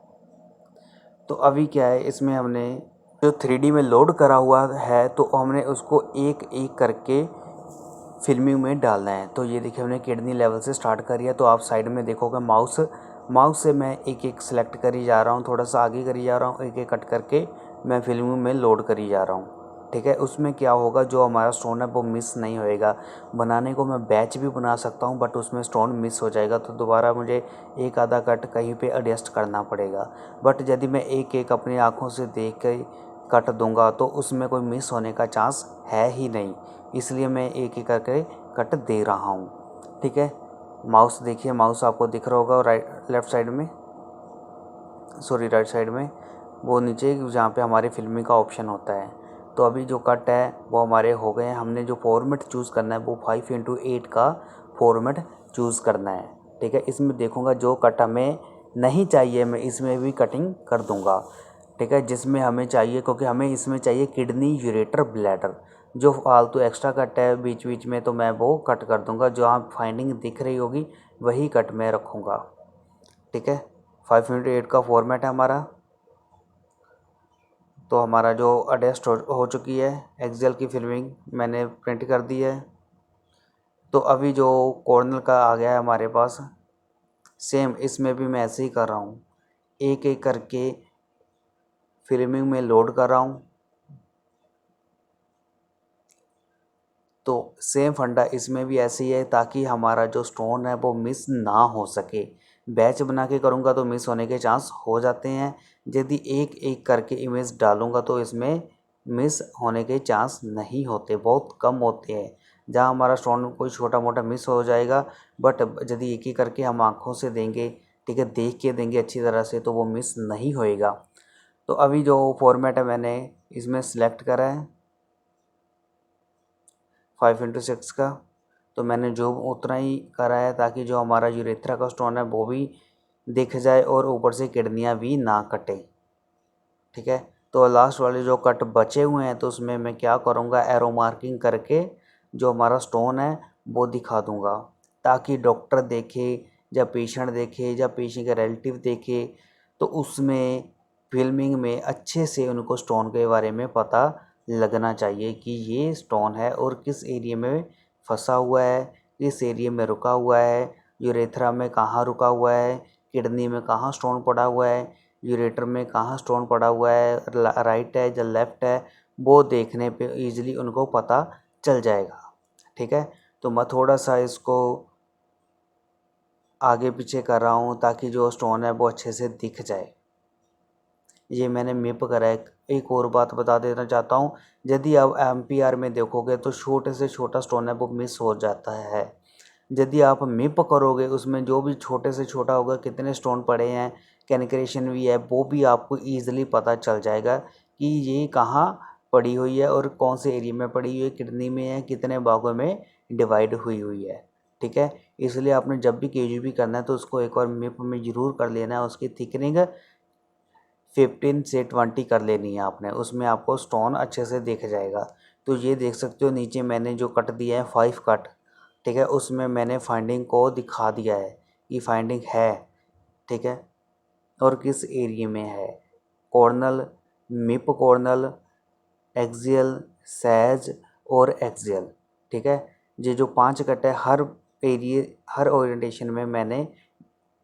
तो अभी क्या है, इसमें हमने जो 3D में लोड करा हुआ है तो हमने उसको एक एक करके फिल्मिंग में डालना है। तो ये देखिए हमने किडनी लेवल से स्टार्ट करी है। तो आप साइड में देखोगे माउस से मैं एक एक सेलेक्ट करी जा रहा हूँ, थोड़ा सा आगे करी जा रहा हूँ, एक एक कट करके मैं फिल्मिंग में लोड करी जा रहा हूँ, ठीक है। उसमें क्या होगा, जो हमारा स्टोन है वो मिस नहीं होएगा। बनाने को मैं बैच भी बना सकता हूँ बट उसमें स्टोन मिस हो जाएगा तो दोबारा मुझे एक आधा कट कहीं पे एडजस्ट करना पड़ेगा। बट यदि मैं एक एक अपनी आँखों से देख के कट दूंगा तो उसमें कोई मिस होने का चांस है ही नहीं, इसलिए मैं एक एक करके कट दे रहा हूँ, ठीक है। माउस देखिए, माउस आपको दिख रहा होगा लेफ़्ट साइड में, सॉरी राइट साइड में, वो नीचे जहाँ पे हमारे फिल्मिंग का ऑप्शन होता है। तो अभी जो कट है वो हमारे हो गए हैं। हमने जो फॉर्मेट चूज़ करना है वो 5x8 का फॉर्मेट चूज़ करना है, ठीक है। इसमें देखूँगा जो कट हमें नहीं चाहिए मैं इसमें भी कटिंग कर दूँगा, ठीक है। जिसमें हमें चाहिए, क्योंकि हमें इसमें चाहिए किडनी यूरेटर ब्लैडर, जो फालतू एक्स्ट्रा कट है बीच बीच में तो मैं वो कट कर दूँगा। जो आप फाइंडिंग दिख रही होगी वही कट मैं रखूँगा, ठीक है। 5x8 का फॉर्मेट है हमारा। तो हमारा जो एडजस्ट हो चुकी है, एक्सेल की फिल्मिंग मैंने प्रिंट कर दी है। तो अभी जो कॉर्नर का आ गया है हमारे पास, सेम इसमें भी मैं ऐसे ही कर रहा हूँ, एक एक करके फिल्मिंग में लोड कर रहा हूँ। तो सेम फंडा इसमें भी ऐसे ही है ताकि हमारा जो स्टोन है वो मिस ना हो सके। बैच बना के करूँगा तो मिस होने के चांस हो जाते हैं, यदि एक एक करके इमेज डालूँगा तो इसमें मिस होने के चांस नहीं होते, बहुत कम होते हैं। जहाँ हमारा स्टोन कोई छोटा मोटा मिस हो जाएगा, बट यदि एक एक करके हम आँखों से देंगे, ठीक है, देख के देंगे अच्छी तरह से, तो वो मिस नहीं होएगा। तो अभी जो फॉर्मेट है मैंने इसमें सिलेक्ट करा है 5x6 का। तो मैंने जो उतना ही करा है ताकि जो हमारा यूरेथ्रा का स्टोन है वो भी दिख जाए और ऊपर से किडनियाँ भी ना कटे। ठीक है। तो लास्ट वाले जो कट बचे हुए हैं तो उसमें मैं क्या करूँगा, एरो मार्किंग करके जो हमारा स्टोन है वो दिखा दूँगा, ताकि डॉक्टर देखे या पेशेंट देखे या पेशेंट के रिलेटिव देखे तो उसमें फिल्मिंग में अच्छे से उनको स्टोन के बारे में पता लगना चाहिए कि ये स्टोन है और किस एरिया में फंसा हुआ है, किस एरिया में रुका हुआ है, यूरेथ्रा में कहाँ रुका हुआ है, किडनी में कहाँ स्टोन पड़ा हुआ है, यूरेटर में कहाँ स्टोन पड़ा हुआ है, राइट है या लेफ़्ट है, वो देखने पे ईज़िली उनको पता चल जाएगा। ठीक है। तो मैं थोड़ा सा इसको आगे पीछे कर रहा हूँ ताकि जो स्टोन है वो अच्छे से दिख जाए। ये मैंने मिप करा है। एक और बात बता देना चाहता हूँ, यदि आप एमपीआर में देखोगे तो छोटे से छोटा स्टोन है वो मिस हो जाता है। यदि आप मिप करोगे उसमें जो भी छोटे से छोटा होगा, कितने स्टोन पड़े हैं, कैनक्रेशन भी है, वो भी आपको ईज़िली पता चल जाएगा कि ये कहाँ पड़ी हुई है और कौन से एरिया में पड़ी हुई है, किडनी में है, कितने भागों में डिवाइड हुई हुई है। ठीक है। इसलिए आपने जब भी केजीबी करना है तो उसको एक बार मिप में ज़रूर कर लेना है। उसकी थिकनिंग 15 से 20 कर लेनी है आपने, उसमें आपको स्टोन अच्छे से दिख जाएगा। तो ये देख सकते हो नीचे मैंने जो कट दिया है 5 कट, ठीक है, उसमें मैंने फाइंडिंग को दिखा दिया है कि फाइंडिंग है, ठीक है, और किस एरिया में है। कॉर्नल, मिप कॉर्नल, एक्सियल, सैज और एक्सियल। ठीक है। ये जो 5 कट है हर एरिया, हर ओरिएंटेशन में मैंने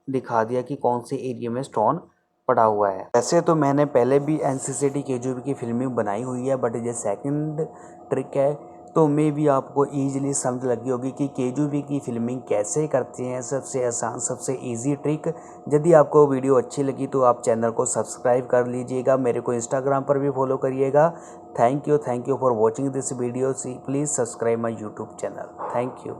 दिखा दिया कि कौन से एरिया में स्टोन पड़ा हुआ है। वैसे तो मैंने पहले भी एनसीसीटी केजीबी की फिल्मिंग बनाई हुई है, बट ये सेकंड ट्रिक है, तो मे भी आपको ईजिली समझ लगी होगी कि केजीबी की फिल्मिंग कैसे करते हैं। सबसे आसान, सबसे इजी ट्रिक। यदि आपको वीडियो अच्छी लगी तो आप चैनल को सब्सक्राइब कर लीजिएगा, मेरे को इंस्टाग्राम पर भी फॉलो करिएगा। Thank you for watching this video. Please subscribe my YouTube channel. Thank you.